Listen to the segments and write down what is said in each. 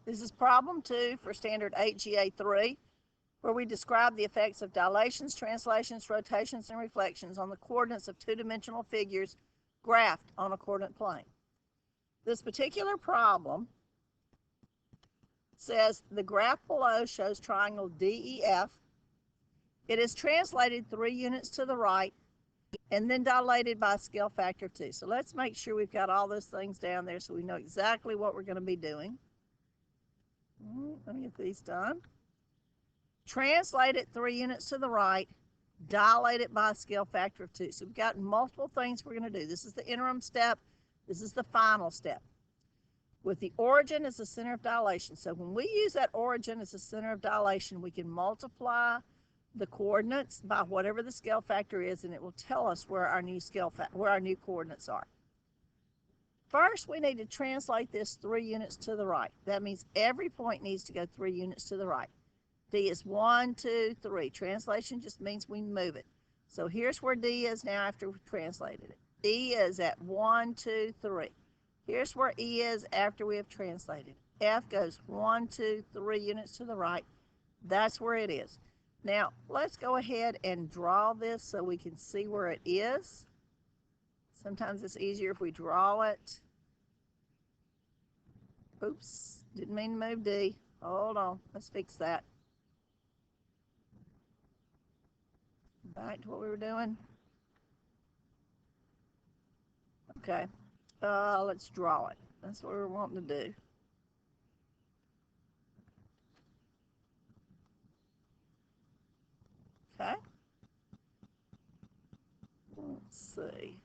This is problem 2 for standard 8GA3, where we describe the effects of dilations, translations, rotations, and reflections on the coordinates of two-dimensional figures graphed on a coordinate plane. This particular problem says the graph below shows triangle DEF. It is translated 3 units to the right and then dilated by a scale factor of 2. So let's make sure we've got all those things down there so we know exactly what we're going to be doing. Let me get these done. Translate it 3 units to the right, dilate it by a scale factor of 2. So we've got multiple things we're going to do. This is the interim step. This is the final step. With the origin as the center of dilation. So when we use that origin as the center of dilation, we can multiply the coordinates by whatever the scale factor is, and it will tell us where our new coordinates are. First, we need to translate this 3 units to the right. That means every point needs to go 3 units to the right. D is 1, 2, 3. Translation just means we move it. So here's where D is now after we've translated it. E is at 1, 2, 3. Here's where E is after we have translated. F goes 1, 2, 3 units to the right. That's where it is. Now, let's go ahead and draw this so we can see where it is. Sometimes it's easier if we draw it. Oops, didn't mean to move D. Hold on, let's fix that. Back to what we were doing. Okay, let's draw it. That's what we're wanting to do. Okay. Let's see.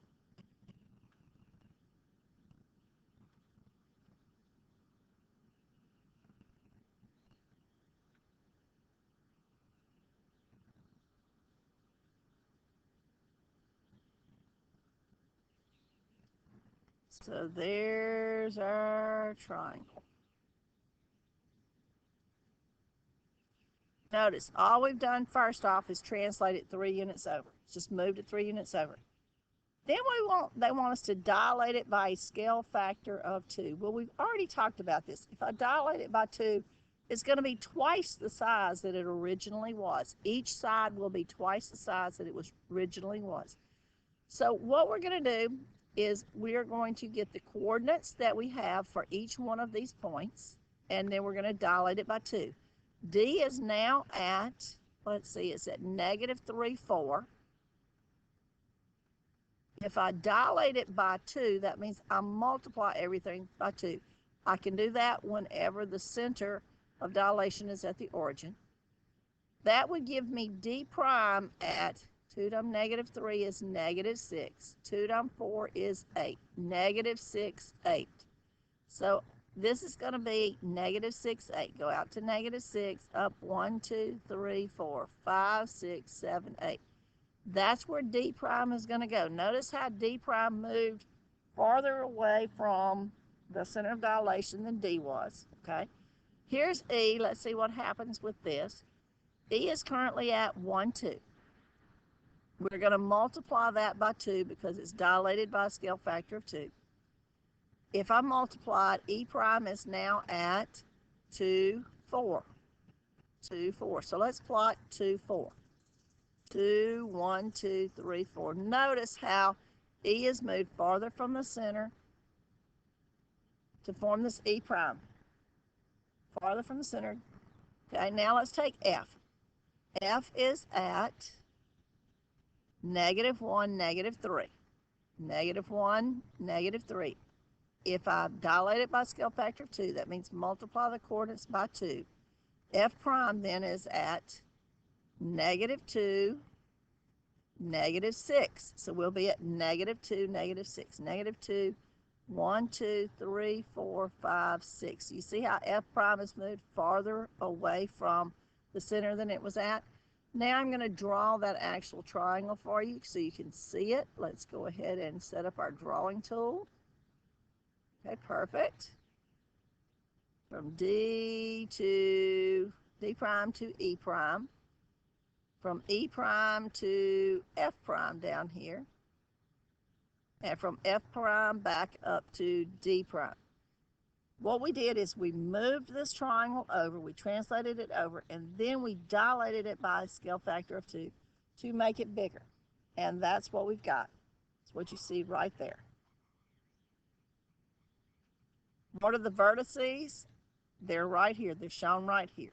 So there's our triangle. Notice all we've done first off is translate it 3 units over. Just moved it 3 units over. Then they want us to dilate it by a scale factor of 2. Well, we've already talked about this. If I dilate it by 2, it's going to be twice the size that it originally was. Each side will be twice the size that it originally was. So what we're going to do is we are going to get the coordinates that we have for each one of these points, and then we're going to dilate it by 2. D is now at, let's see, it's at -3, 4. If I dilate it by 2, that means I multiply everything by 2. I can do that whenever the center of dilation is at the origin. That would give me D prime at 2 times -3 is -6. 2 times 4 is 8. -6, 8. So this is going to be -6, 8. Go out to -6, up 1, 2, 3, 4, 5, 6, 7, 8. That's where D prime is going to go. Notice how D prime moved farther away from the center of dilation than D was. Okay. Here's E. Let's see what happens with this. E is currently at 1, 2. We're going to multiply that by 2 because it's dilated by a scale factor of 2. If I multiply it, E prime is now at 2, 4. 2, 4. So let's plot 2, 4. 2, 1, 2, 3, 4. Notice how E is moved farther from the center to form this E prime. Farther from the center. Okay, now let's take F. F is at -1, -3. -1, -3. If I dilate it by scale factor of 2, that means multiply the coordinates by 2. F prime then is at -2, -6. So we'll be at -2, -6. -2, 1, 2, 3, 4, 5, 6. You see how F prime has moved farther away from the center than it was at? Now I'm going to draw that actual triangle for you so you can see it. Let's go ahead and set up our drawing tool. Okay, perfect. From D prime to E prime. From E prime to F prime down here. And from F prime back up to D prime. what we did is we moved this triangle over, we translated it over, and then we dilated it by a scale factor of 2 to make it bigger. And that's what we've got. It's what you see right there. What are the vertices? They're right here. They're shown right here.